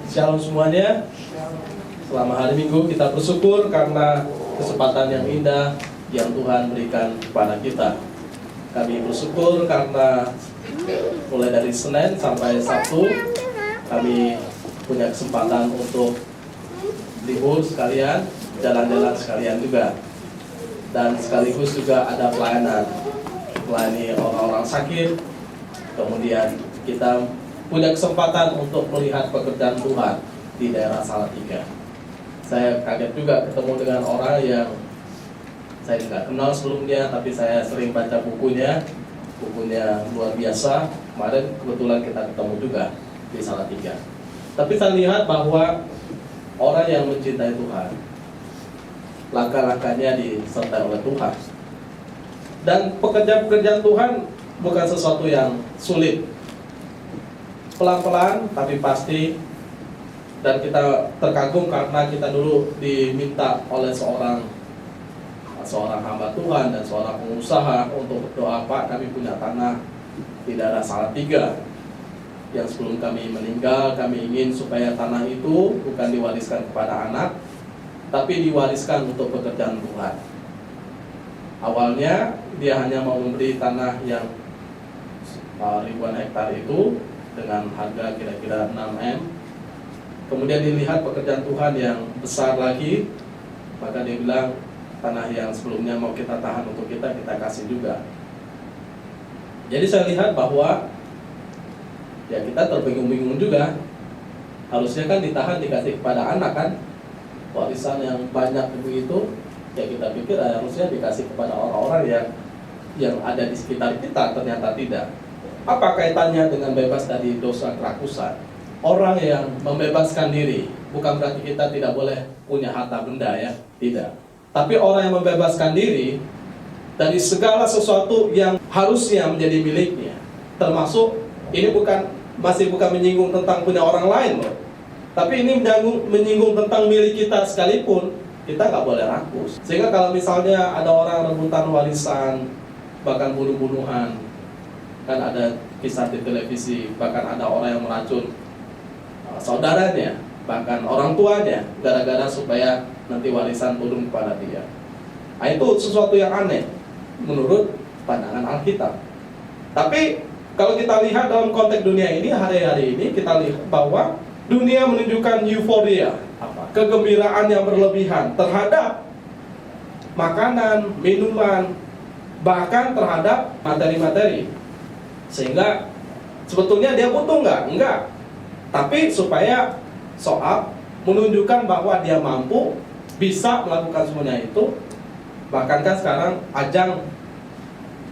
Shalom semuanya. Selama hari Minggu kita bersyukur karena kesempatan yang indah yang Tuhan berikan kepada kita. Kami bersyukur karena mulai dari Senin sampai Sabtu kami punya kesempatan untuk libur sekalian, jalan-jalan sekalian juga. Dan sekaligus juga ada pelayanan, melayani orang-orang sakit. Kemudian kita punya kesempatan untuk melihat pekerjaan Tuhan di daerah Salatiga. Saya kaget juga ketemu dengan orang yang saya tidak kenal sebelumnya, tapi saya sering baca bukunya luar biasa. Kemarin kebetulan kita ketemu juga di Salatiga. Tapi saya lihat bahwa orang yang mencintai Tuhan, langkah-langkahnya disertai oleh Tuhan. Dan pekerjaan-pekerjaan Tuhan bukan sesuatu yang sulit. Pelan-pelan tapi pasti. Dan kita terkagum karena kita dulu diminta oleh seorang hamba Tuhan dan seorang pengusaha untuk berdoa, Pak, kami punya tanah di daerah Salatiga yang sebelum kami meninggal, kami ingin supaya tanah itu bukan diwariskan kepada anak, tapi diwariskan untuk pekerjaan Tuhan. Awalnya dia hanya mau memberi tanah yang ribuan hektar itu dengan harga kira-kira 6M. Kemudian dilihat pekerjaan Tuhan yang besar lagi, maka dia bilang tanah yang sebelumnya mau kita tahan untuk kita kasih juga. Jadi saya lihat bahwa ya kita terbingung-bingung juga. Harusnya kan ditahan dikasih kepada anak kan, warisan yang banyak begitu. Ya kita pikir harusnya dikasih kepada orang-orang yang ada di sekitar kita, ternyata tidak. Apa kaitannya dengan bebas dari dosa kerakusan? Orang yang membebaskan diri, bukan berarti kita tidak boleh punya harta benda ya, tidak. Tapi orang yang membebaskan diri dari segala sesuatu yang harusnya menjadi miliknya, termasuk ini masih bukan menyinggung tentang punya orang lain loh. Tapi ini menyinggung tentang milik kita sekalipun, kita nggak boleh rakus. Sehingga kalau misalnya ada orang rebutan warisan, bahkan bunuh-bunuhan, kan ada kisah di televisi, bahkan ada orang yang meracun saudaranya, bahkan orang tuanya, gara-gara supaya nanti warisan turun kepada dia. Nah, itu sesuatu yang aneh menurut pandangan Alkitab. Tapi kalau kita lihat dalam konteks dunia ini, hari-hari ini kita lihat bahwa dunia menunjukkan euforia, kegembiraan yang berlebihan terhadap makanan, minuman, bahkan terhadap materi-materi. Sehingga sebetulnya dia butuh enggak. Tapi supaya soal menunjukkan bahwa dia mampu, bisa melakukan semuanya itu. Bahkan kan sekarang ajang,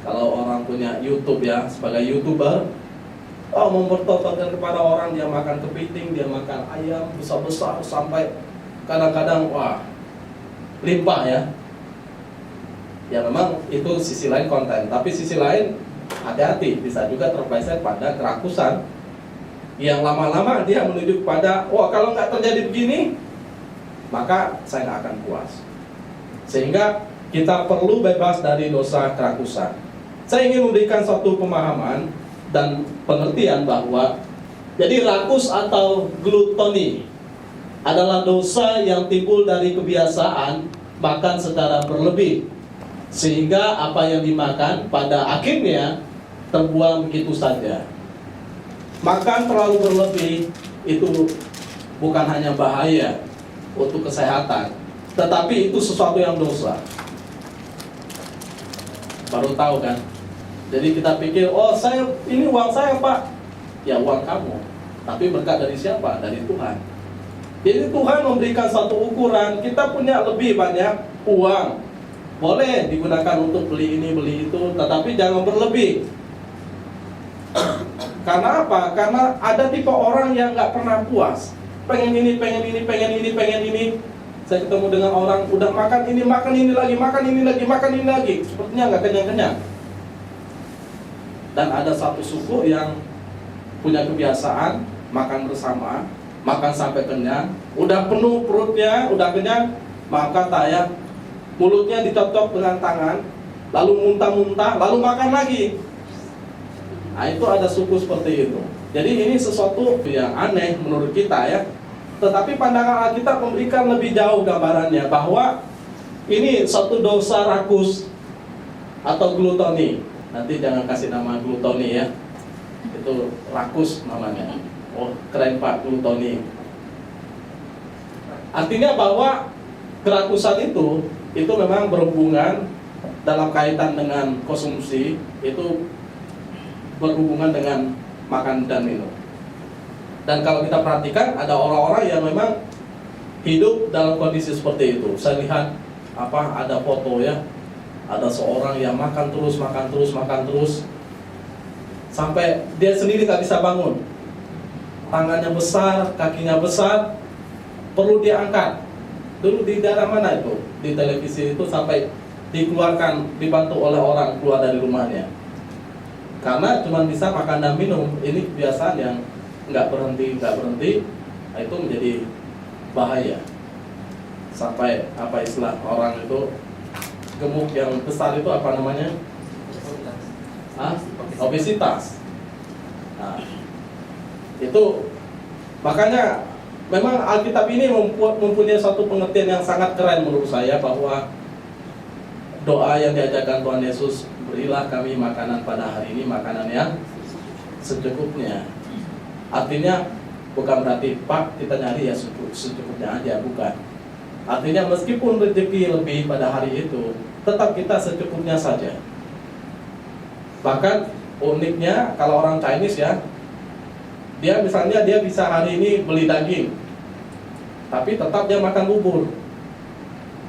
kalau orang punya YouTube ya, sebagai YouTuber, mempertontonkan kepada orang, dia makan kepiting, dia makan ayam besar-besar sampai kadang-kadang limpah ya. Ya memang itu sisi lain konten, tapi sisi lain hati-hati, bisa juga terpleset pada kerakusan yang lama-lama dia menuju kepada kalau nggak terjadi begini, maka saya nggak akan puas. Sehingga kita perlu bebas dari dosa kerakusan. Saya ingin memberikan suatu pemahaman dan pengertian bahwa jadi rakus atau glutoni adalah dosa yang timbul dari kebiasaan makan secara berlebih, sehingga apa yang dimakan pada akhirnya terbuang begitu saja. Makan terlalu berlebih itu bukan hanya bahaya untuk kesehatan, tetapi itu sesuatu yang dosa. Baru tahu kan? Jadi kita pikir, ini uang saya Pak. Ya uang kamu, tapi berkat dari siapa? Dari Tuhan. Jadi Tuhan memberikan satu ukuran, kita punya lebih banyak uang, boleh digunakan untuk beli ini, beli itu, tetapi jangan berlebih. Karena apa? Karena ada tipe orang yang nggak pernah puas. Pengen ini. Saya ketemu dengan orang, udah makan ini lagi. Sepertinya nggak kenyang-kenyang. Dan ada satu suku yang punya kebiasaan makan bersama, makan sampai kenyang, udah penuh perutnya, udah kenyang, maka mulutnya dicocok dengan tangan, lalu muntah-muntah, lalu makan lagi. Nah itu ada suku seperti itu. Jadi ini sesuatu yang aneh menurut kita ya. Tetapi pandangan Alkitab memberikan lebih jauh gambarannya bahwa ini suatu dosa rakus atau glutoni. Nanti jangan kasih nama glutoni ya, itu rakus namanya. Oh keren Pak, glutoni. Artinya bahwa kerakusan itu memang berhubungan dalam kaitan dengan konsumsi, itu berhubungan dengan makan dan minum. Dan kalau kita perhatikan ada orang-orang yang memang hidup dalam kondisi seperti itu. Saya lihat ada foto ya, ada seorang yang makan terus sampai dia sendiri nggak bisa bangun. Tangannya besar, kakinya besar, perlu diangkat. Dulu di daerah mana itu? Di televisi itu sampai dikeluarkan, dibantu oleh orang keluar dari rumahnya. Karena cuma bisa makan dan minum. Ini kebiasaan yang nggak berhenti, nah, itu menjadi bahaya. Sampai istilah orang itu gemuk yang besar itu apa namanya? Obesitas. Nah, itu makanya memang Alkitab ini mempunyai suatu pengertian yang sangat keren menurut saya, bahwa doa yang diajarkan Tuhan Yesus, berilah kami makanan pada hari ini, makanan yang secukupnya. Artinya bukan berarti Pak kita nyari ya secukupnya aja, bukan. Artinya meskipun rezeki lebih pada hari itu, tetap kita secukupnya saja. Bahkan uniknya kalau orang Chinese ya, dia misalnya dia bisa hari ini beli daging, tapi tetap dia makan bubur.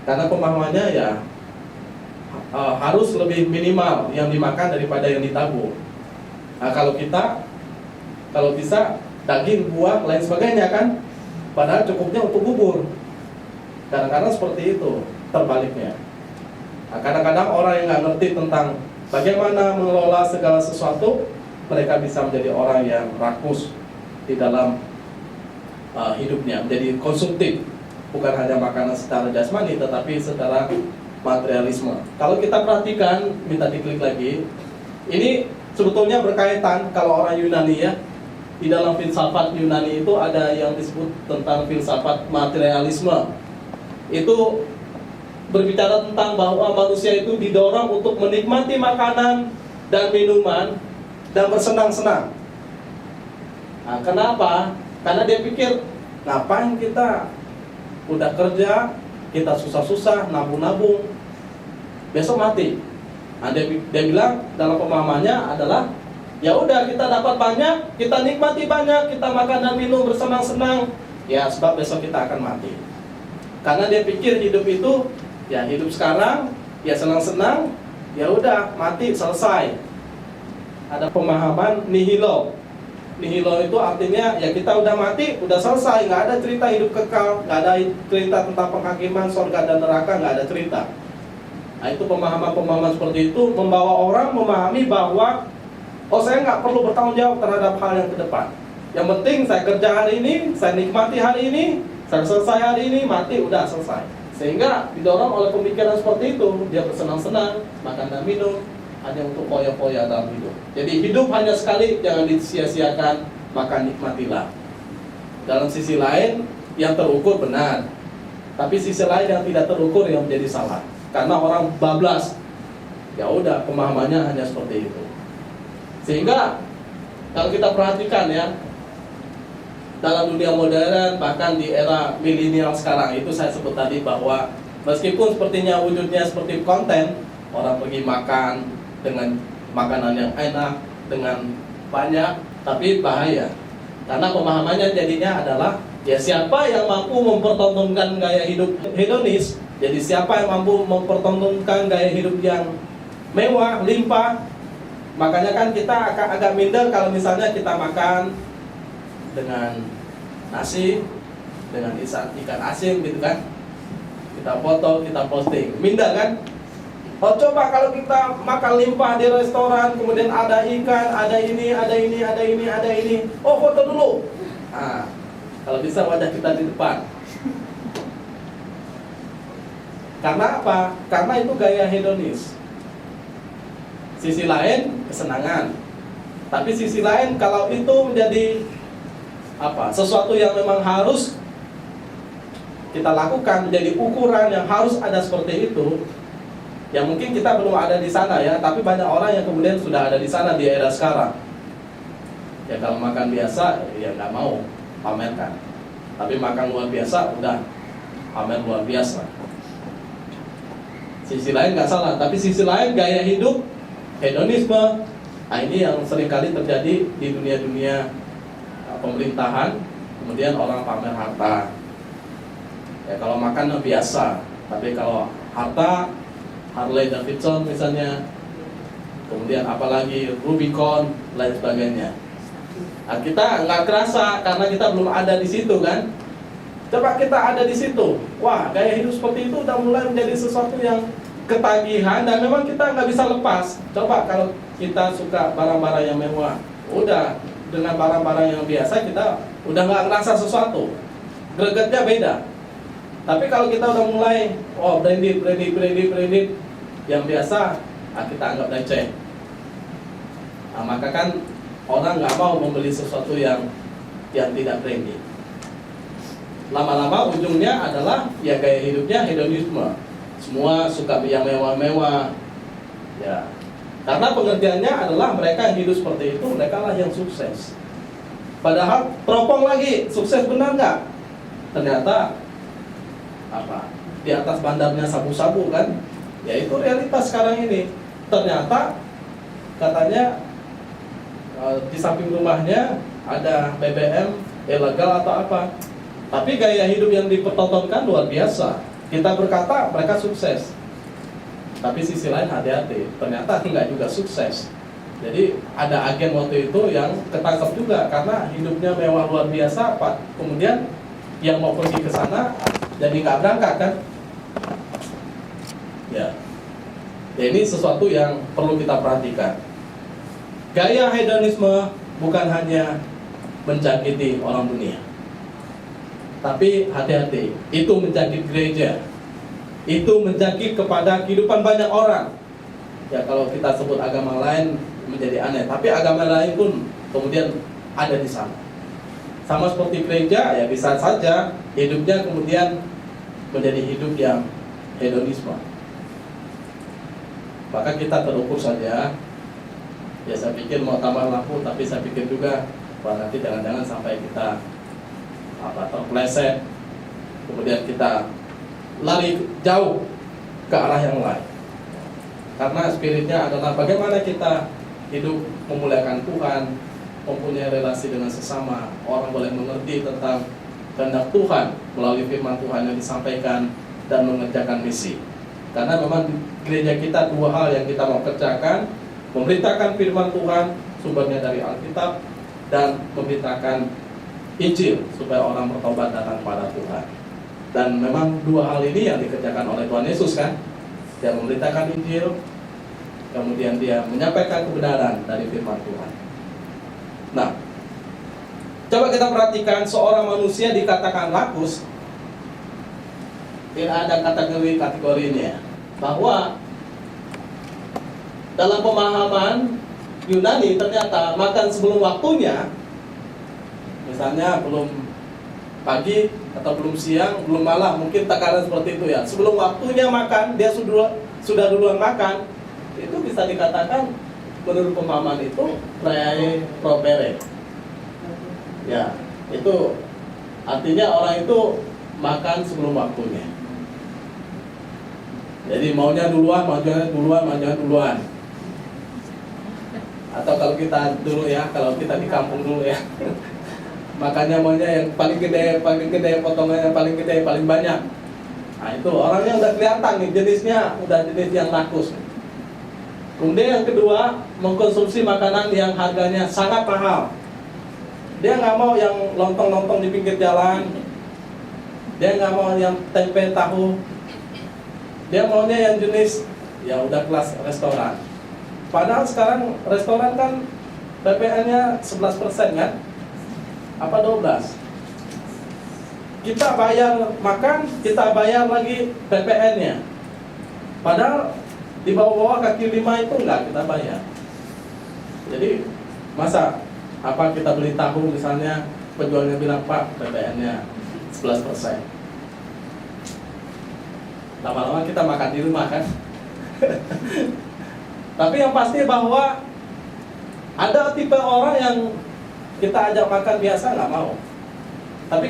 Karena pemahamannya ya harus lebih minimal yang dimakan daripada yang ditabur. Nah kalau bisa daging, buah, lain sebagainya kan, padahal cukupnya untuk bubur. Kadang-kadang seperti itu, terbaliknya. Nah, kadang-kadang orang yang nggak ngerti tentang bagaimana mengelola segala sesuatu, mereka bisa menjadi orang yang rakus di dalam hidupnya, menjadi konsumtif, bukan hanya makanan secara jasmani, tetapi secara materialisme. Kalau kita perhatikan, minta diklik lagi, ini sebetulnya berkaitan kalau orang Yunani ya. Di dalam filsafat Yunani itu ada yang disebut tentang filsafat materialisme. Itu berbicara tentang bahwa manusia itu didorong untuk menikmati makanan dan minuman dan bersenang-senang. Nah, kenapa? Karena dia pikir, ngapain kita udah kerja, kita susah-susah nabung-nabung, besok mati. Nah, dia bilang dalam pemahamannya adalah, ya udah kita dapat banyak, kita nikmati banyak, kita makan dan minum bersenang-senang, ya sebab besok kita akan mati. Karena dia pikir hidup itu, ya hidup sekarang, ya senang-senang, ya udah mati selesai. Ada pemahaman nihilo. Nihilo itu artinya ya kita udah mati, udah selesai, nggak ada cerita hidup kekal, nggak ada cerita tentang penghakiman surga dan neraka, nggak ada cerita. Nah itu pemahaman-pemahaman seperti itu membawa orang memahami bahwa saya nggak perlu bertanggung jawab terhadap hal yang ke depan. Yang penting saya kerja hari ini, saya nikmati hari ini, saya selesai hari ini, mati udah selesai. Sehingga didorong oleh pemikiran seperti itu, dia bersenang-senang, makan dan minum, hanya untuk foya-foya dalam hidup. Jadi hidup hanya sekali, jangan disia-siakan, maka nikmatilah. Dalam sisi lain, yang terukur benar, tapi sisi lain yang tidak terukur yang menjadi salah. Karena orang bablas, ya udah pemahamannya hanya seperti itu. Sehingga kalau kita perhatikan ya, dalam dunia modern, bahkan di era milenial sekarang, itu saya sebut tadi bahwa meskipun sepertinya wujudnya seperti konten, orang pergi makan dengan makanan yang enak, dengan banyak, tapi bahaya. Karena pemahamannya jadinya adalah, ya siapa yang mampu mempertontonkan gaya hidup hedonis, jadi siapa yang mampu mempertontonkan gaya hidup yang mewah, limpah. Makanya kan kita agak minder kalau misalnya kita makan dengan nasi, dengan ikan asin gitu kan, kita foto, kita posting, minder kan. Oh coba kalau kita makan limpah di restoran, kemudian ada ikan, ada ini, oh foto dulu. Nah, kalau bisa wajah kita di depan. Karena apa? Karena itu gaya hedonis. Sisi lain kesenangan, tapi sisi lain kalau itu menjadi sesuatu yang memang harus kita lakukan menjadi ukuran yang harus ada seperti itu, ya mungkin kita belum ada di sana ya, tapi banyak orang yang kemudian sudah ada di sana di era sekarang. Ya kalau makan biasa, ya nggak mau pamerkan. Tapi makan luar biasa, udah pamer luar biasa. Sisi lain nggak salah, tapi sisi lain gaya hidup, hedonisme, nah ini yang seringkali terjadi di dunia-dunia pemerintahan. Kemudian orang pamer harta. Ya kalau makan biasa, tapi kalau harta, Harley Davidson misalnya, kemudian apalagi Rubicon, lain sebagainya. Nah, kita nggak kerasa karena kita belum ada di situ kan. Coba kita ada di situ, wah gaya hidup seperti itu udah mulai menjadi sesuatu yang ketagihan dan memang kita nggak bisa lepas. Coba kalau kita suka barang-barang yang mewah, udah dengan barang-barang yang biasa kita udah nggak ngerasa sesuatu, gregetnya beda. Tapi kalau kita udah mulai, oh branded yang biasa, kita anggap receh. Nah, maka kan orang nggak mau membeli sesuatu yang tidak branded. Lama-lama ujungnya adalah ya gaya hidupnya hedonisme. Semua suka yang mewah-mewah. Ya, karena pengertiannya adalah mereka yang hidup seperti itu, mereka lah yang sukses. Padahal teropong lagi, sukses benar nggak? Ternyata apa? Di atas bandarnya sabu-sabu kan? Ya itu realitas sekarang ini. Ternyata katanya di samping rumahnya ada BBM ilegal atau apa. Tapi gaya hidup yang dipertontonkan luar biasa. Kita berkata mereka sukses, tapi sisi lain hati-hati, ternyata enggak juga sukses. Jadi ada agen waktu itu yang ketangkap juga karena hidupnya mewah luar biasa, Pak. Kemudian yang mau pergi ke sana jadi nggak berangkat kan? Ya, ini sesuatu yang perlu kita perhatikan. Gaya hedonisme bukan hanya menjangkiti orang dunia, tapi hati-hati, itu menjangkit gereja, itu menjangkit kepada kehidupan banyak orang. Ya kalau kita sebut agama lain menjadi aneh, tapi agama lain pun kemudian ada di sana. Sama seperti gereja, ya bisa saja hidupnya kemudian menjadi hidup yang hedonisme. Maka kita terukur saja. Ya saya pikir mau tambah lampu, tapi saya pikir juga wah nanti jangan-jangan sampai kita terpleset, kemudian kita lari jauh ke arah yang lain. Karena spiritnya adalah bagaimana kita hidup memuliakan Tuhan, mempunyai relasi dengan sesama, orang boleh mengerti tentang kehendak Tuhan melalui firman Tuhan yang disampaikan dan mengerjakan misi. Karena memang di gereja kita dua hal yang kita mau kerjakan: memberitakan firman Tuhan, sumbernya dari Alkitab, dan memberitakan Injil supaya orang bertobat datang kepada Tuhan. Dan memang dua hal ini yang dikerjakan oleh Tuhan Yesus kan. Dia memberitakan Injil, kemudian dia menyampaikan kebenaran dari firman Tuhan. Nah, coba kita perhatikan seorang manusia dikatakan rakus. Tidak ada kategorinya, bahwa dalam pemahaman Yunani ternyata makan sebelum waktunya, misalnya belum pagi atau belum siang, belum malam, mungkin takaran seperti itu ya. Sebelum waktunya makan, dia sudah duluan makan, itu bisa dikatakan menurut pemahaman itu prae propere. Ya, itu artinya orang itu makan sebelum waktunya. Jadi maunya duluan. Atau kalau kita dulu ya, kalau kita di kampung dulu ya, makannya maunya yang paling gede, potongannya paling gede, paling banyak. Nah itu orangnya udah kelihatan nih jenisnya, udah jenis yang rakus. Kemudian yang kedua, mengkonsumsi makanan yang harganya sangat mahal. Dia nggak mau yang lontong-lontong di pinggir jalan, dia nggak mau yang tempe tahu, dia maunya yang jenis ya udah kelas restoran. Padahal sekarang restoran kan PPN-nya 11% kan? Apa 12? Kita bayar makan, kita bayar lagi PPN-nya. Padahal di bawah-bawah kaki 5 itu enggak kita bayar. Jadi masa apa kita beli tahu misalnya, penjualnya bilang Pak PPN-nya 11%. lama-lama kita makan di rumah kan. Tapi yang pasti bahwa ada tipe orang yang kita ajak makan biasa nggak mau. Tapi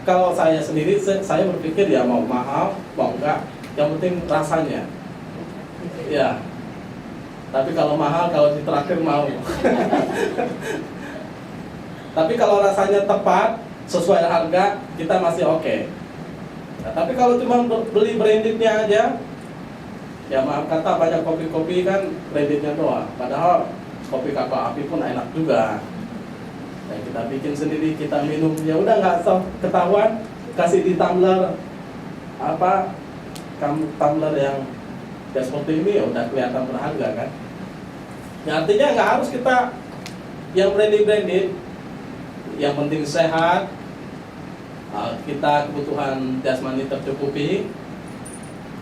kalau saya sendiri, saya berpikir ya mau mahal, mau enggak, yang penting rasanya. Ya. Tapi kalau mahal, kalau ditraktir mau. Tapi kalau rasanya tepat, sesuai harga, kita masih oke. Nah, tapi kalau cuma beli brandednya aja, ya maaf kata banyak kopi-kopi kan brandednya doang. Padahal kopi kapal api pun enak juga. Nah, kita bikin sendiri, kita minum, ya udah nggak ketahuan, kasih di tumbler tumbler yang ya seperti ini, ya udah kelihatan berharga kan. Ya, artinya nggak harus kita yang branded, yang penting sehat, kita kebutuhan jasmani tercukupi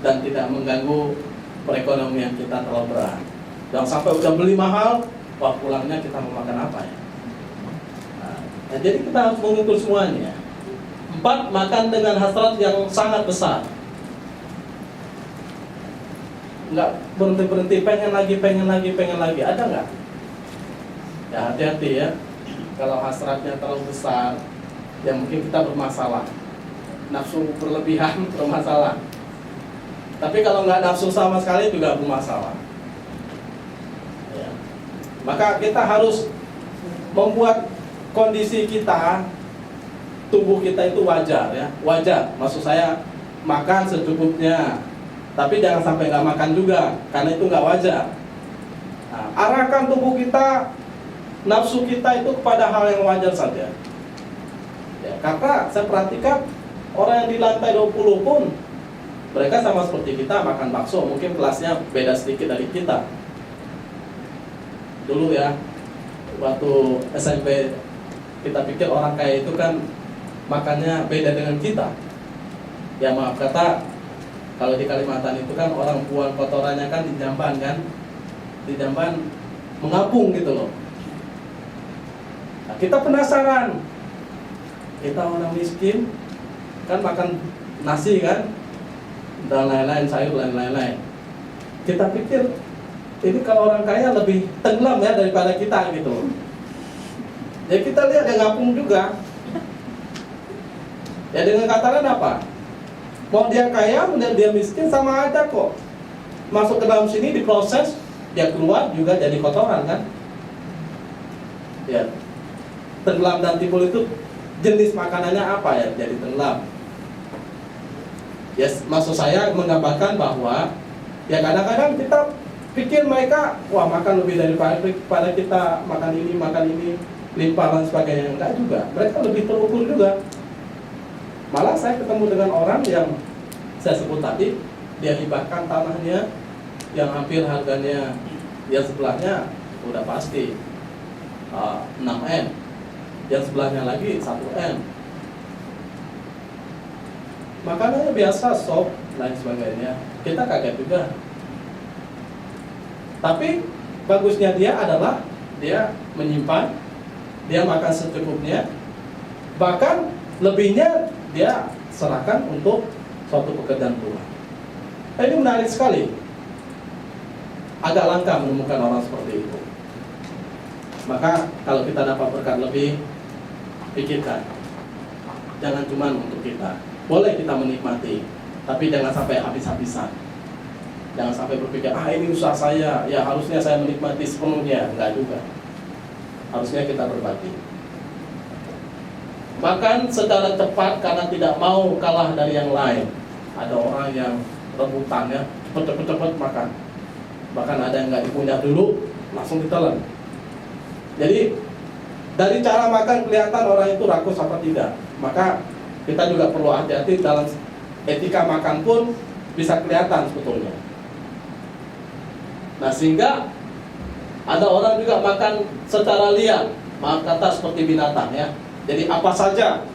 dan tidak mengganggu perekonomian kita terlalu berat. Jangan sampai udah beli mahal, wah pulangnya kita mau makan apa ya? Nah, jadi kita harus mengukur semuanya. 4, makan dengan hasrat yang sangat besar. Nggak berhenti, pengen lagi, ada nggak? Ya hati-hati ya. Kalau hasratnya terlalu besar, ya mungkin kita bermasalah. Nafsu berlebihan bermasalah. Tapi kalau nggak nafsu sama sekali juga bermasalah. Ya. Maka kita harus membuat kondisi kita, tubuh kita itu wajar ya, wajar. Maksud saya makan secukupnya, tapi jangan sampai nggak makan juga, karena itu nggak wajar. Nah, arahkan tubuh kita, nafsu kita itu kepada hal yang wajar saja. Ya, karena saya perhatikan orang yang di lantai 20 pun mereka sama seperti kita makan bakso, mungkin kelasnya beda sedikit dari kita. Dulu ya, waktu SMP kita pikir orang kaya itu kan makannya beda dengan kita. Ya maaf kata, kalau di Kalimantan itu kan orang buang kotorannya kan di jamban kan, di jamban mengapung gitu loh. Nah, kita penasaran, kita orang miskin kan makan nasi kan, dan lain-lain, sayur lain-lain. Kita pikir ini kalau orang kaya lebih tenggelam ya daripada kita gitu loh. Ya kita lihat yang ngapung juga. Ya dengan kata lain apa? Mau dia kaya, kemudian dia miskin sama aja kok. Masuk ke dalam sini diproses, dia keluar juga jadi kotoran kan? Ya. Tenggelam dan timbul itu jenis makanannya apa ya? Jadi tenggelam. Ya, maksud saya menggambarkan bahwa ya kadang-kadang kita pikir mereka wah makan lebih daripada kita, makan ini, limpah dan sebagainya. Enggak juga, mereka lebih terukur juga. Malah saya ketemu dengan orang yang saya sebut tadi, dia hibahkan tanahnya yang hampir harganya yang sebelahnya udah pasti 6M, yang sebelahnya lagi 1M. Makanannya biasa, sop, lain sebagainya. Kita kaget juga. Tapi bagusnya dia adalah dia menyimpan, dia makan secukupnya, bahkan lebihnya dia serahkan untuk suatu pekerjaan Tuhan. Ini menarik sekali. Agak langka menemukan orang seperti itu. Maka kalau kita dapat berkat lebih, pikirkan. Jangan cuma untuk kita. Boleh kita menikmati, tapi jangan sampai habis-habisan. Jangan sampai berpikir, ini usaha saya, ya harusnya saya menikmati sepenuhnya. Enggak juga. Harusnya kita berbagi. Makan secara cepat karena tidak mau kalah dari yang lain. Ada orang yang rebutan ya, cepet makan. Bahkan ada yang nggak dikunyah dulu, langsung ditelan. Jadi dari cara makan kelihatan orang itu rakus apa tidak. Maka kita juga perlu hati-hati dalam etika makan pun bisa kelihatan sebetulnya. Nah sehingga ada orang juga makan secara liar, maaf kata seperti binatang ya. Jadi apa saja,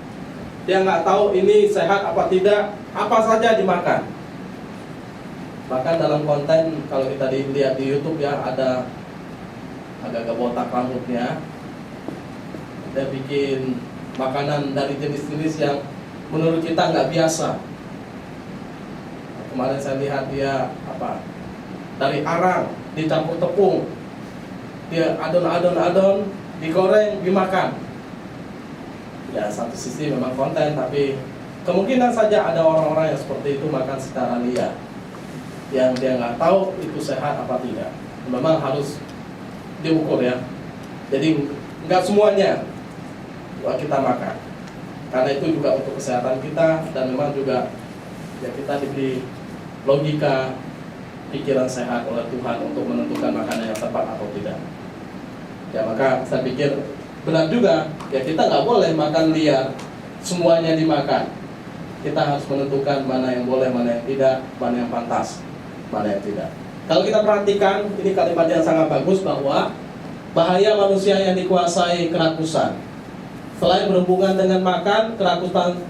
dia nggak tahu ini sehat apa tidak, apa saja dimakan. Bahkan dalam konten kalau kita lihat di YouTube ya, ada agak-agak botak rambutnya, dia bikin makanan dari jenis-jenis yang menurut kita nggak biasa. Kemarin saya lihat dia dari arang dicampur tepung, dia adon, digoreng, dimakan. Ya satu sisi memang konten, tapi kemungkinan saja ada orang-orang yang seperti itu makan secara liar, yang dia nggak tahu itu sehat apa tidak. Memang harus diukur ya. Jadi nggak semuanya kita makan, karena itu juga untuk kesehatan kita, dan memang juga ya kita diberi logika pikiran sehat oleh Tuhan untuk menentukan makanan yang tepat atau tidak. Ya maka saya pikir benar juga ya, kita nggak boleh makan liar, semuanya dimakan. Kita harus menentukan mana yang boleh, mana yang tidak, mana yang pantas, mana yang tidak. Kalau kita perhatikan, ini kalimat yang sangat bagus, bahwa bahaya manusia yang dikuasai kerakusan. Selain berhubungan dengan makan,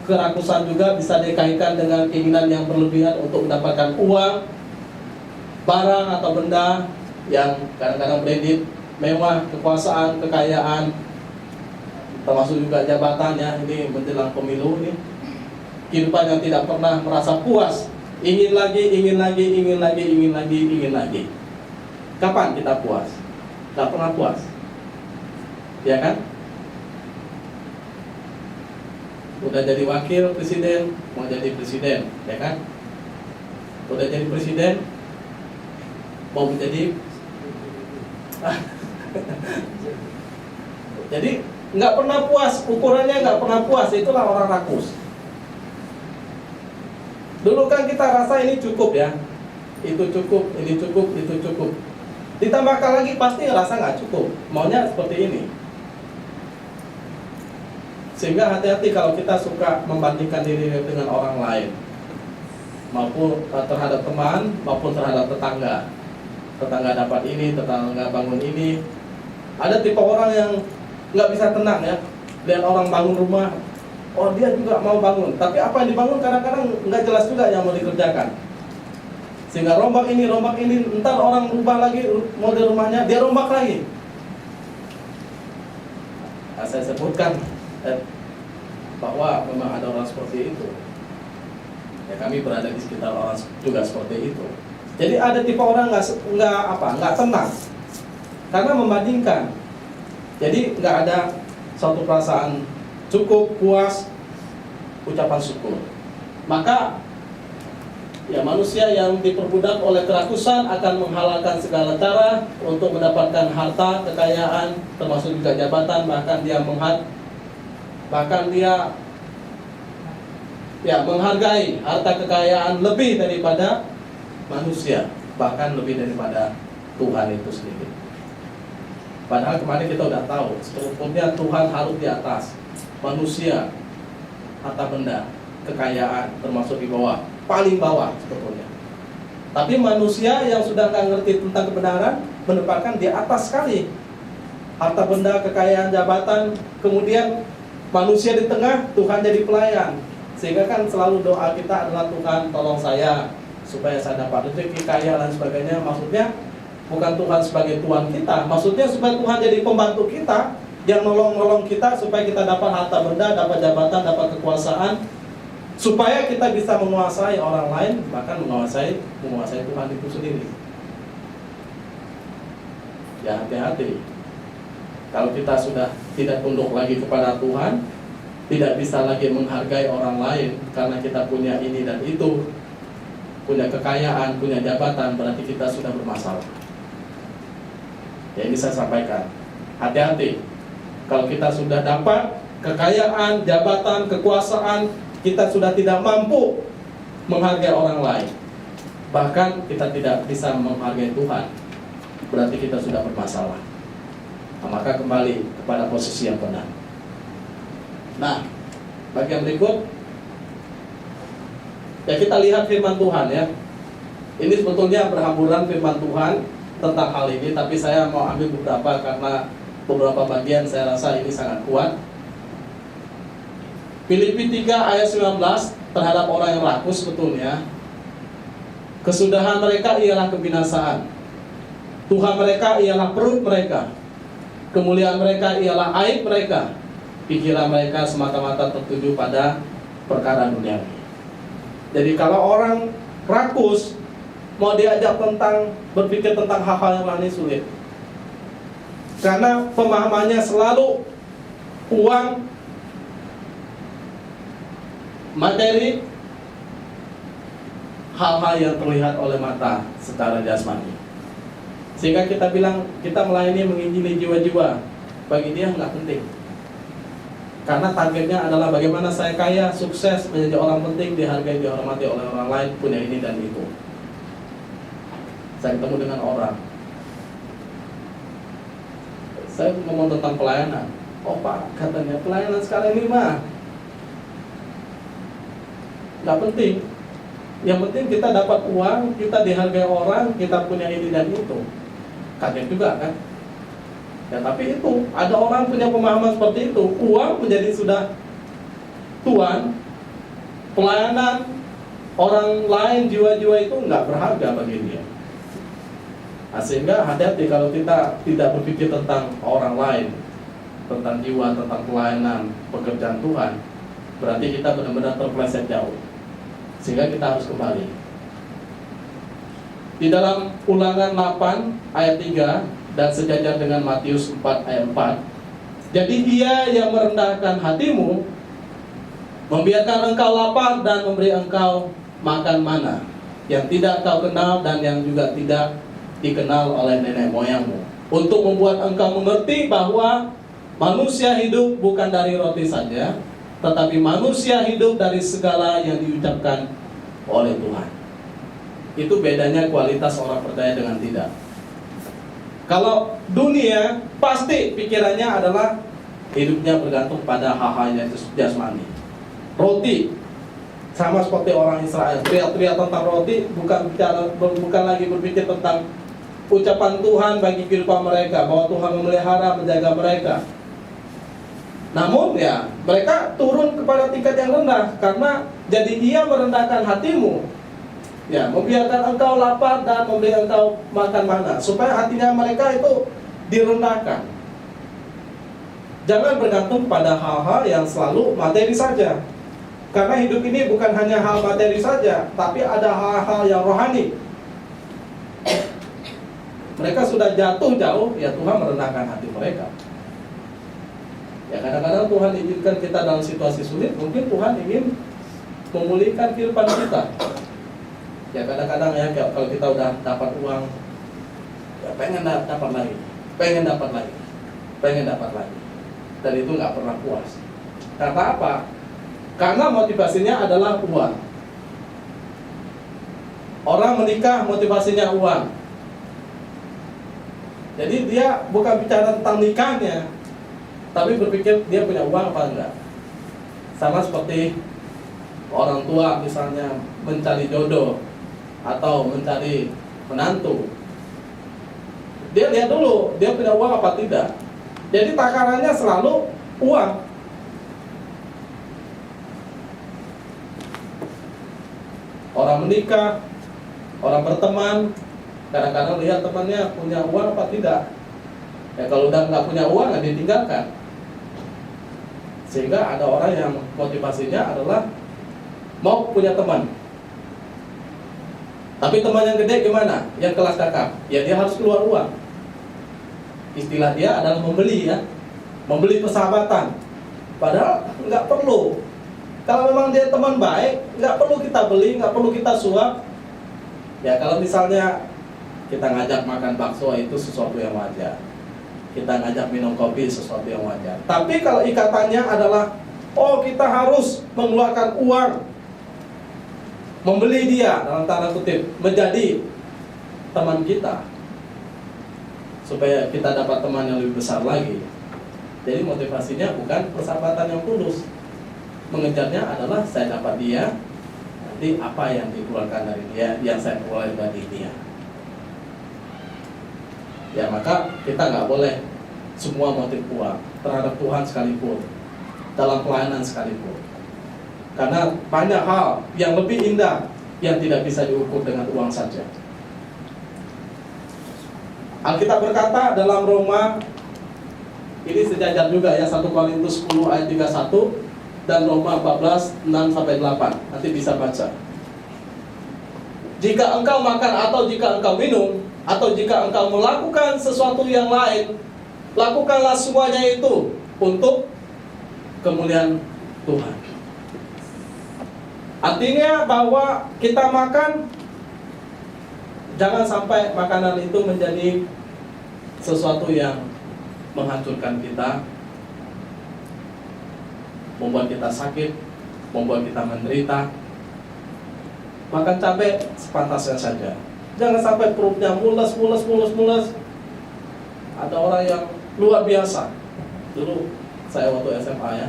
kerakusan juga bisa dikaitkan dengan keinginan yang berlebihan untuk mendapatkan uang, barang atau benda yang kadang-kadang beredit, mewah, kekuasaan, kekayaan, termasuk juga jabatan ya. Ini menjelang pemilu ini, kehidupan yang tidak pernah merasa puas, ingin lagi, ingin lagi, ingin lagi, ingin lagi, ingin lagi. Kapan kita puas? Gak pernah puas, ya kan? Udah jadi wakil presiden, mau jadi presiden, ya kan? Udah jadi presiden, mau menjadi jadi nggak pernah puas, ukurannya nggak pernah puas. Itulah orang rakus. Dulu kan kita rasa ini cukup ya, itu cukup, ini cukup, itu cukup. Ditambahkan lagi pasti ngerasa nggak cukup, maunya seperti ini. Sehingga hati-hati kalau kita suka membandingkan diri dengan orang lain, maupun terhadap teman, maupun terhadap tetangga. Tetangga dapat ini, tetangga bangun ini. Ada tipe orang yang nggak bisa tenang ya, lihat orang bangun rumah, oh dia juga mau bangun, tapi apa yang dibangun kadang-kadang nggak jelas juga yang mau dikerjakan. Sehingga rombak ini, entar orang rubah lagi model rumahnya, dia rombak lagi. Nah, saya sebutkan bahwa memang ada orang seperti itu. Ya, kami berada di sekitar orang juga seperti itu. Jadi ada tipe orang nggak tenang karena membandingkan. Jadi nggak ada suatu perasaan cukup, puas, ucapan syukur. Maka ya manusia yang diperbudak oleh kerakusan akan menghalalkan segala cara untuk mendapatkan harta, kekayaan, termasuk juga jabatan, bahkan dia menghargai harta kekayaan lebih daripada manusia, bahkan lebih daripada Tuhan itu sendiri. Padahal kemarin kita udah tahu, sebetulnya Tuhan harus di atas, manusia, harta benda, kekayaan termasuk di bawah, paling bawah sebetulnya. Tapi manusia yang sudah nggak ngerti tentang kebenaran menempatkan di atas sekali, harta benda, kekayaan, jabatan, kemudian manusia di tengah, Tuhan jadi pelayan. Sehingga kan selalu doa kita adalah, Tuhan tolong saya supaya saya dapat rezeki, kaya dan sebagainya. Maksudnya bukan Tuhan sebagai Tuhan kita, maksudnya supaya Tuhan jadi pembantu kita yang nolong kita supaya kita dapat harta benda, dapat jabatan, dapat kekuasaan, supaya kita bisa menguasai orang lain, bahkan menguasai Tuhan itu sendiri. Ya hati-hati. Kalau kita sudah tidak tunduk lagi kepada Tuhan, tidak bisa lagi menghargai orang lain karena kita punya ini dan itu, punya kekayaan, punya jabatan, berarti kita sudah bermasalah. Ya ini saya sampaikan, hati-hati. Kalau kita sudah dapat kekayaan, jabatan, kekuasaan, kita sudah tidak mampu menghargai orang lain, bahkan kita tidak bisa menghargai Tuhan, berarti kita sudah bermasalah. Nah, maka kembali kepada posisi yang benar. Nah, bagian berikut ya, kita lihat firman Tuhan ya. Ini sebetulnya berhamburan firman Tuhan tentang hal ini, tapi saya mau ambil beberapa karena beberapa bagian saya rasa ini sangat kuat. Filipi 3 ayat 19 terhadap orang yang rakus sebetulnya, kesudahan mereka ialah kebinasaan, Tuhan mereka ialah perut mereka, kemuliaan mereka ialah aib mereka, pikiran mereka semata-mata tertuju pada perkara duniawi. Jadi kalau orang rakus, mau diajak tentang berpikir tentang hal-hal yang lain sulit. Karena pemahamannya selalu uang, materi, hal-hal yang terlihat oleh mata secara jasmani. Sehingga kita bilang kita melayani menginjili jiwa-jiwa, bagi dia nggak penting. Karena targetnya adalah bagaimana saya kaya, sukses, menjadi orang penting, dihargai, dihormati oleh orang lain, punya ini dan itu. Saya ketemu dengan orang, saya ngomong tentang pelayanan. Oh Pak, katanya pelayanan sekarang ini mah nggak penting. Yang penting kita dapat uang, kita dihargai orang, kita punya ini dan itu. Kaget juga kan? Ya tapi itu, ada orang punya pemahaman seperti itu. Uang menjadi sudah tuan, pelayanan orang lain, jiwa-jiwa itu nggak berharga bagi dia. Nah, sehingga hati-hati kalau kita tidak berpikir tentang orang lain, tentang jiwa, tentang pelayanan, pekerjaan Tuhan, berarti kita benar-benar terpeleset jauh. Sehingga kita harus kembali. Di dalam Ulangan 8 ayat 3 dan sejajar dengan Matius 4 ayat 4. Jadi dia yang merendahkan hatimu, membiarkan engkau lapar dan memberi engkau makan mana yang tidak kau kenal dan yang juga tidak dikenal oleh nenek moyangmu, untuk membuat engkau mengerti bahwa manusia hidup bukan dari roti saja, tetapi manusia hidup dari segala yang diucapkan oleh Tuhan. Itu bedanya kualitas orang percaya dengan tidak. Kalau dunia pasti pikirannya adalah hidupnya bergantung pada hal-hal yang jasmani. Roti, sama seperti orang Israel, teriak-teriak tentang roti, bukan lagi berpikir tentang ucapan Tuhan bagi kehidupan mereka, bahwa Tuhan memelihara, menjaga mereka. Namun ya, mereka turun kepada tingkat yang rendah, karena jadi ia merendahkan hatimu, ya, membiarkan engkau lapar dan memberi engkau makan mana, supaya hatinya mereka itu direndahkan. Jangan bergantung pada hal-hal yang selalu materi saja, karena hidup ini bukan hanya hal materi saja, tapi ada hal-hal yang rohani. Mereka sudah jatuh jauh, ya Tuhan merendahkan hati mereka. Ya kadang-kadang Tuhan izinkan kita dalam situasi sulit, mungkin Tuhan ingin memulihkan kehidupan kita. Ya kadang-kadang ya kalau kita udah dapat uang, ya pengen dapat lagi, pengen dapat lagi, pengen dapat lagi, dan itu nggak pernah puas. Karena apa? Karena motivasinya adalah uang. Orang menikah motivasinya uang. Jadi dia bukan bicara tentang nikahnya, tapi berpikir dia punya uang apa enggak. Sama seperti orang tua misalnya mencari jodoh atau mencari menantu, dia lihat dulu dia punya uang apa tidak. Jadi takarannya selalu uang. Orang menikah, orang berteman, kadang-kadang lihat temannya punya uang apa tidak. Ya kalau udah nggak punya uang, nggak ditinggalkan. Sehingga ada orang yang motivasinya adalah mau punya teman. Tapi teman yang gede gimana? Yang kelas kakap, ya dia harus keluar uang. Istilah dia adalah membeli, ya, membeli persahabatan. Padahal nggak perlu. Kalau memang dia teman baik, nggak perlu kita beli, nggak perlu kita suap. Ya kalau misalnya kita ngajak makan bakso, itu sesuatu yang wajar. Kita ngajak minum kopi, sesuatu yang wajar. Tapi kalau ikatannya adalah, oh kita harus mengeluarkan uang, membeli dia, dalam tanda kutip, menjadi teman kita, supaya kita dapat teman yang lebih besar lagi. Jadi motivasinya bukan persahabatan yang tulus. Mengejarnya adalah saya dapat dia, nanti apa yang dikeluarkan dari dia, yang saya peroleh dari dia. Ya maka kita nggak boleh semua motif uang terhadap Tuhan sekalipun, dalam pelayanan sekalipun. Karena banyak hal yang lebih indah yang tidak bisa diukur dengan uang saja. Alkitab berkata dalam Roma, ini sejajar juga ya, 1 Korintus 10 ayat 31 dan Roma 14 6-8. Nanti bisa baca. Jika engkau makan atau jika engkau minum, atau jika engkau melakukan sesuatu yang lain, lakukanlah semuanya itu untuk kemuliaan Tuhan. Artinya bahwa kita makan, jangan sampai makanan itu menjadi sesuatu yang menghancurkan kita, membuat kita sakit, membuat kita menderita. Makan cabai sepantasnya saja. Jangan sampai perutnya mules. Ada orang yang luar biasa. Dulu saya waktu SMA ya,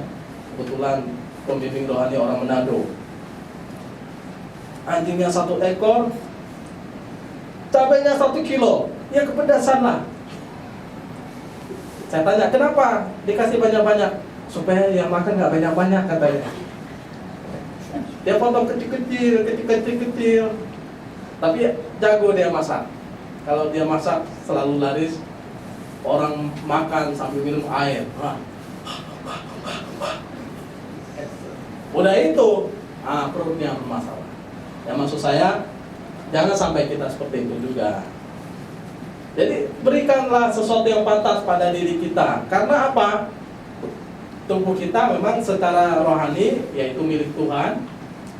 kebetulan pembimbing rohani orang Manado. Anjingnya 1 ekor, cabainya 1 kilo, ya kepedasan lah. Saya tanya, kenapa dikasih banyak-banyak? Supaya yang makan gak banyak-banyak katanya. Dia potong kecil-kecil. Tapi jago dia masak. Kalau dia masak selalu laris. Orang makan sambil minum air. Udah itu, perutnya bermasalah. Ya maksud saya, jangan sampai kita seperti itu juga. Jadi berikanlah sesuatu yang pantas pada diri kita. Karena apa? Tubuh kita memang secara rohani yaitu milik Tuhan.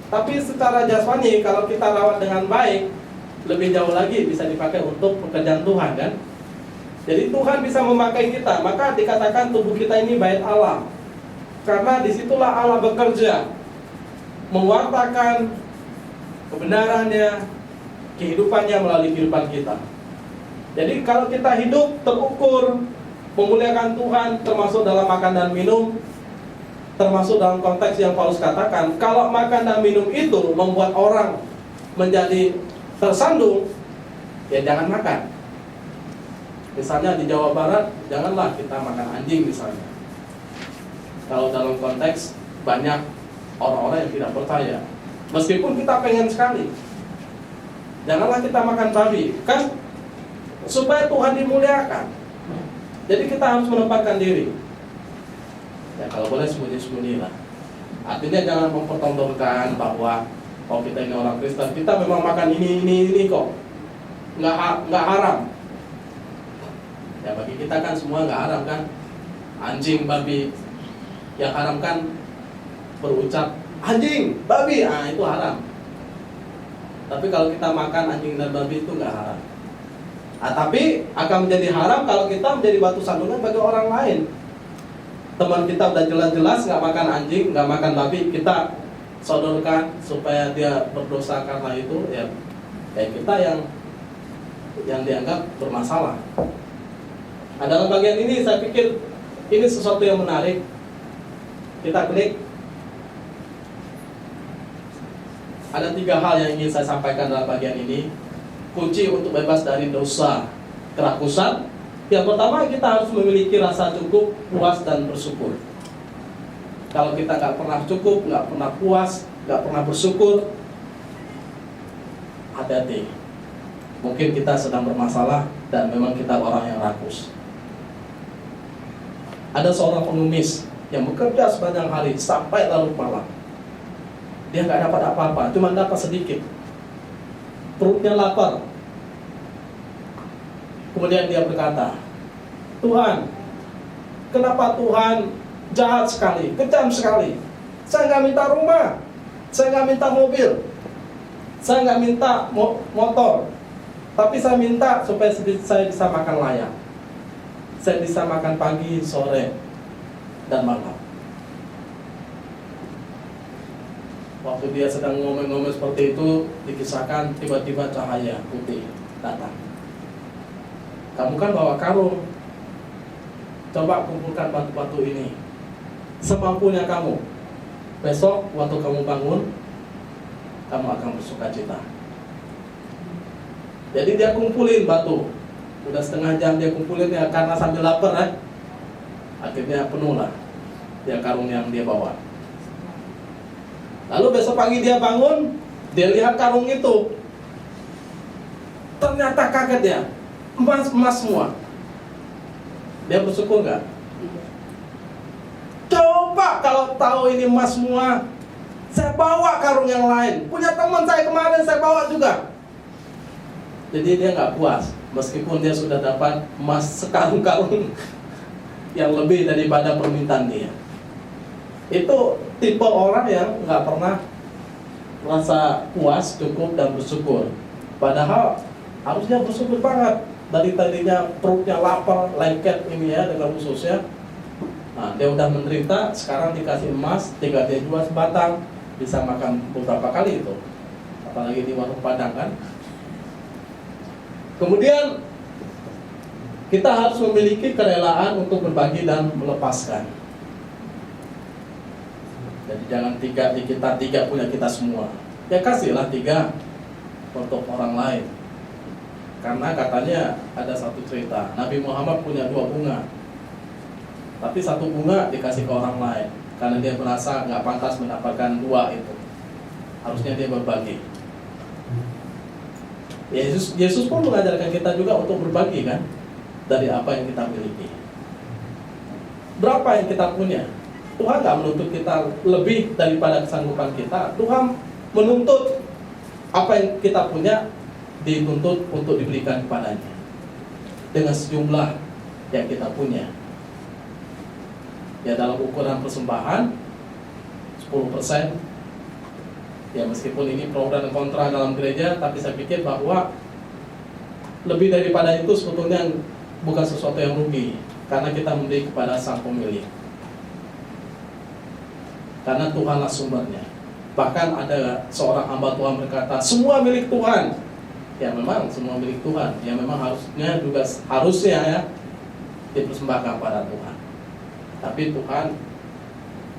Tapi secara jasmani kalau kita rawat dengan baik, lebih jauh lagi bisa dipakai untuk pekerjaan Tuhan kan. Jadi Tuhan bisa memakai kita. Maka dikatakan tubuh kita ini bait Allah. Karena disitulah Allah bekerja, mewartakan kebenarannya, kehidupannya melalui kehidupan kita. Jadi kalau kita hidup terukur memuliakan Tuhan, termasuk dalam makan dan minum, termasuk dalam konteks yang Paulus katakan, kalau makan dan minum itu membuat orang menjadi tersandung, ya jangan makan. Misalnya di Jawa Barat, janganlah kita makan anjing misalnya. Kalau dalam konteks banyak orang-orang yang tidak percaya, meskipun kita pengen sekali, janganlah kita makan babi, kan supaya Tuhan dimuliakan. Jadi kita harus menempatkan diri. Ya kalau boleh sembunyi-sembunyi lah. Artinya jangan mempertontonkan bahwa kalau kita ini orang Kristen, kita memang makan ini kok, nggak haram. Ya bagi kita kan semua nggak haram kan. Anjing, babi, yang haram kan berucap anjing, babi, itu haram. Tapi kalau kita makan anjing dan babi itu nggak haram. Tapi akan menjadi haram kalau kita menjadi batu sandungan bagi orang lain. Teman kita udah jelas-jelas nggak makan anjing, nggak makan babi, kita sodorkan supaya dia berdosa karena itu, ya kita yang dianggap bermasalah. Nah, dalam bagian ini saya pikir ini sesuatu yang menarik. Kita klik. Ada 3 hal yang ingin saya sampaikan dalam bagian ini. Kunci untuk bebas dari dosa kerakusan. Yang pertama, kita harus memiliki rasa cukup, puas, dan bersyukur. Kalau kita nggak pernah cukup, nggak pernah puas, nggak pernah bersyukur, hati-hati. Mungkin kita sedang bermasalah dan memang kita orang yang rakus. Ada seorang pengemis yang bekerja sepanjang hari sampai larut malam. Dia nggak dapat apa-apa, cuma dapat sedikit. Perutnya lapar. Kemudian dia berkata, Tuhan, kenapa Tuhan jahat sekali, kejam sekali? Saya nggak minta rumah, saya nggak minta mobil, saya nggak minta motor, tapi saya minta supaya saya bisa makan layak. Saya bisa makan pagi, sore, dan malam. Waktu dia sedang ngomong-ngomong seperti itu, dikisahkan tiba-tiba cahaya putih datang. Kamu kan bawa karung, coba kumpulkan batu-batu ini semampunya kamu. Besok waktu kamu bangun, kamu akan bersukacita. Jadi dia kumpulin batu. Udah setengah jam dia kumpulin ya, karena sambil lapar ya. Akhirnya penuh lah dia karung yang dia bawa. Lalu besok pagi dia bangun, dia lihat karung itu. Ternyata kaget dia, emas semua. Dia bersyukur nggak? Coba kalau tahu ini emas semua, saya bawa karung yang lain. Punya teman saya kemarin saya bawa juga. Jadi dia nggak puas, meskipun dia sudah dapat emas sekarung-karung yang lebih daripada permintaan dia. Itu tipe orang yang nggak pernah merasa puas, cukup, dan bersyukur. Padahal harusnya bersyukur banget. Dari tadinya perutnya lapar, lengket ini ya dengan khususnya. Nah, dia udah menderita, sekarang dikasih emas, tinggal dia jual sebatang, bisa makan beberapa kali itu. Apalagi di warung Padang kan. Kemudian kita harus memiliki kerelaan untuk berbagi dan melepaskan. Jadi jangan tiga di kita, tiga punya kita semua. Ya kasihlah tiga untuk orang lain. Karena katanya ada satu cerita, Nabi Muhammad punya 2 bunga, tapi 1 bunga dikasih ke orang lain karena dia merasa nggak pantas mendapatkan 2 itu. Harusnya dia berbagi. Yesus pun mengajarkan kita juga untuk berbagi kan, dari apa yang kita miliki. Berapa yang kita punya? Tuhan nggak menuntut kita lebih daripada kesanggupan kita. Tuhan menuntut apa yang kita punya dituntut untuk diberikan kepadanya dengan sejumlah yang kita punya. Ya dalam ukuran persembahan 10%. Ya meskipun ini pro dan kontra dalam gereja, tapi saya pikir bahwa lebih daripada itu sebetulnya bukan sesuatu yang rugi, karena kita memberi kepada sang pemilik. Karena Tuhanlah sumbernya. Bahkan ada seorang hamba Tuhan berkata, semua milik Tuhan. Ya memang semua milik Tuhan. Ya memang harusnya ya dipersembahkan kepada Tuhan. Tapi Tuhan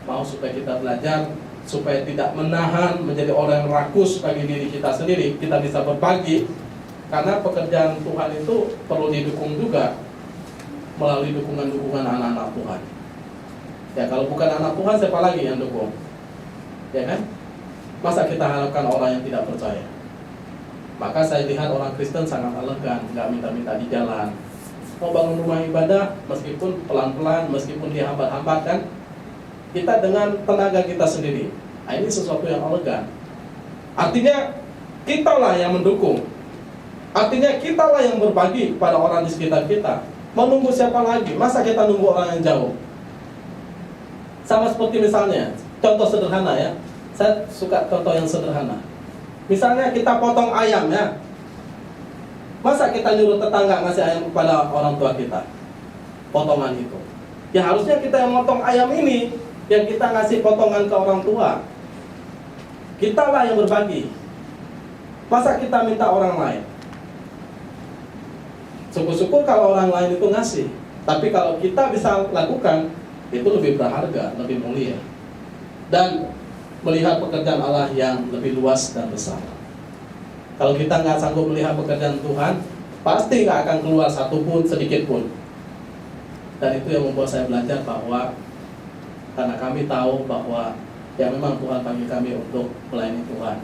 mau supaya kita belajar, supaya tidak menahan menjadi orang yang rakus bagi diri kita sendiri. Kita bisa berbagi, karena pekerjaan Tuhan itu perlu didukung juga melalui dukungan-dukungan anak-anak Tuhan. Ya kalau bukan anak Tuhan, siapa lagi yang dukung? Ya kan? Masa kita harapkan orang yang tidak percaya? Maka saya lihat orang Kristen sangat elegan, nggak minta-minta di jalan. Mau bangun rumah ibadah, meskipun pelan-pelan, meskipun dihambat-hambat kan, kita dengan tenaga kita sendiri. Nah, ini sesuatu yang elegan. Artinya kitalah yang mendukung. Artinya kitalah yang berbagi kepada orang di sekitar kita. Mau nunggu siapa lagi? Masa kita nunggu orang yang jauh? Sama seperti misalnya, contoh sederhana ya. Saya suka contoh yang sederhana. Misalnya kita potong ayam ya. Masa kita nyuruh tetangga ngasih ayam kepada orang tua kita? Potongan itu. Ya harusnya kita yang motong ayam ini, yang kita ngasih potongan ke orang tua. Kitalah yang berbagi. Masa kita minta orang lain? Syukur-syukur kalau orang lain itu ngasih. Tapi kalau kita bisa lakukan, itu lebih berharga, lebih mulia. Dan melihat pekerjaan Allah yang lebih luas dan besar. Kalau kita nggak sanggup melihat pekerjaan Tuhan, pasti nggak akan keluar satupun, sedikit pun. Dan itu yang membuat saya belajar bahwa karena kami tahu bahwa ya memang Tuhan panggil kami untuk melayani Tuhan,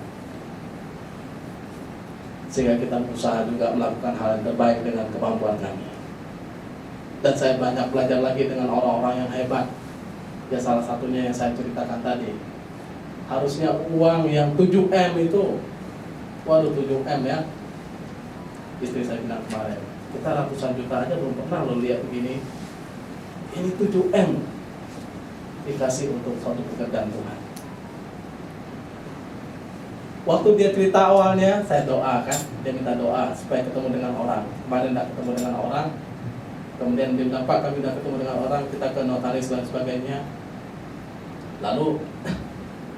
sehingga kita berusaha juga melakukan hal yang terbaik dengan kemampuan kami. Dan saya banyak belajar lagi dengan orang-orang yang hebat. Ya salah satunya yang saya ceritakan tadi. Harusnya uang yang 7M itu, waduh 7M ya. Istri saya bilang kemarin, kita ratusan juta aja belum pernah lo lihat begini. Ini 7M dikasih untuk suatu pekerjaan Tuhan. Waktu dia cerita awalnya, saya doa kan, dia minta doa supaya ketemu dengan orang. Kemarin tidak ketemu dengan orang, kemudian dia bilang, Pak kami sudah ketemu dengan orang, kita ke notaris dan sebagainya. Lalu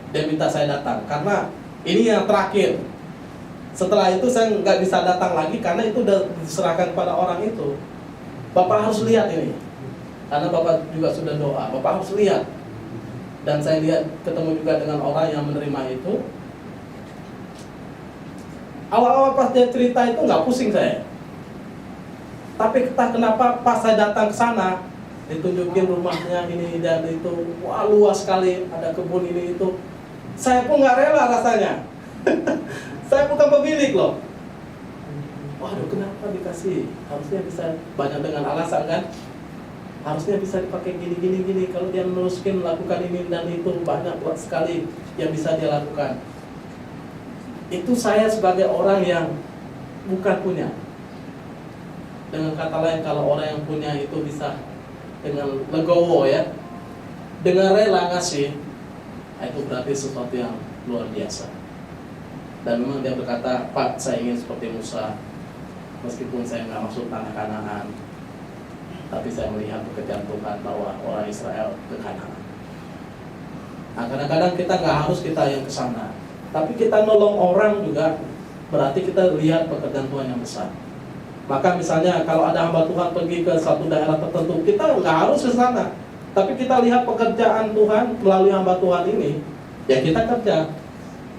dia minta saya datang, karena ini yang terakhir. Setelah itu saya nggak bisa datang lagi, karena itu sudah diserahkan kepada orang itu. Bapak harus lihat ini, karena Bapak juga sudah doa, Bapak harus lihat. Dan saya lihat, ketemu juga dengan orang yang menerima itu. Awal-awal pas dia cerita itu nggak pusing saya. Tapi entah kenapa pas saya datang ke sana, ditunjukin rumahnya ini dan itu, wah luas sekali, ada kebun ini itu. Saya pun nggak rela rasanya. Saya bukan pemilik loh. Waduh, kenapa dikasih? Harusnya bisa banyak dengan alasan kan? Harusnya bisa dipakai gini. Kalau dia meneruskan melakukan ini dan itu, banyak sekali yang bisa dia lakukan. Itu saya sebagai orang yang bukan punya. Dengan kata lain, kalau orang yang punya itu bisa dengan legowo ya, dengan rela ngasih, itu berarti sesuatu yang luar biasa. Dan memang dia berkata, Pak, saya ingin seperti Musa, meskipun saya nggak masuk tanah Kanaan, tapi saya melihat pekerjaan Tuhan bahwa orang Israel ke Kanaan. Nah, kadang-kadang kita nggak harus kita yang ke sana, tapi kita nolong orang juga berarti kita lihat pekerjaan Tuhan yang besar. Maka misalnya kalau ada hamba Tuhan pergi ke satu daerah tertentu, kita nggak harus ke sana, tapi kita lihat pekerjaan Tuhan melalui hamba Tuhan ini, ya kita kerja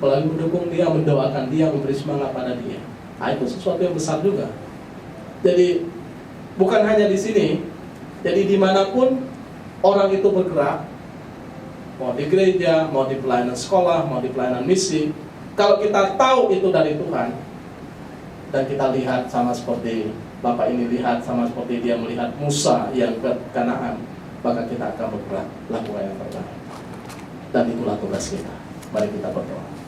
melalui mendukung dia, mendoakan dia, memberi semangat pada dia. Nah, itu sesuatu yang besar juga. Jadi bukan hanya di sini, jadi dimanapun orang itu bergerak, mau di gereja, mau di pelayanan sekolah, mau di pelayanan misi, kalau kita tahu itu dari Tuhan, dan kita lihat sama seperti Bapak ini lihat, sama seperti dia melihat Musa yang ke Kanaan, maka kita akan bergerak lakukan yang terbaik. Dan itulah tugas kita. Mari kita berdoa.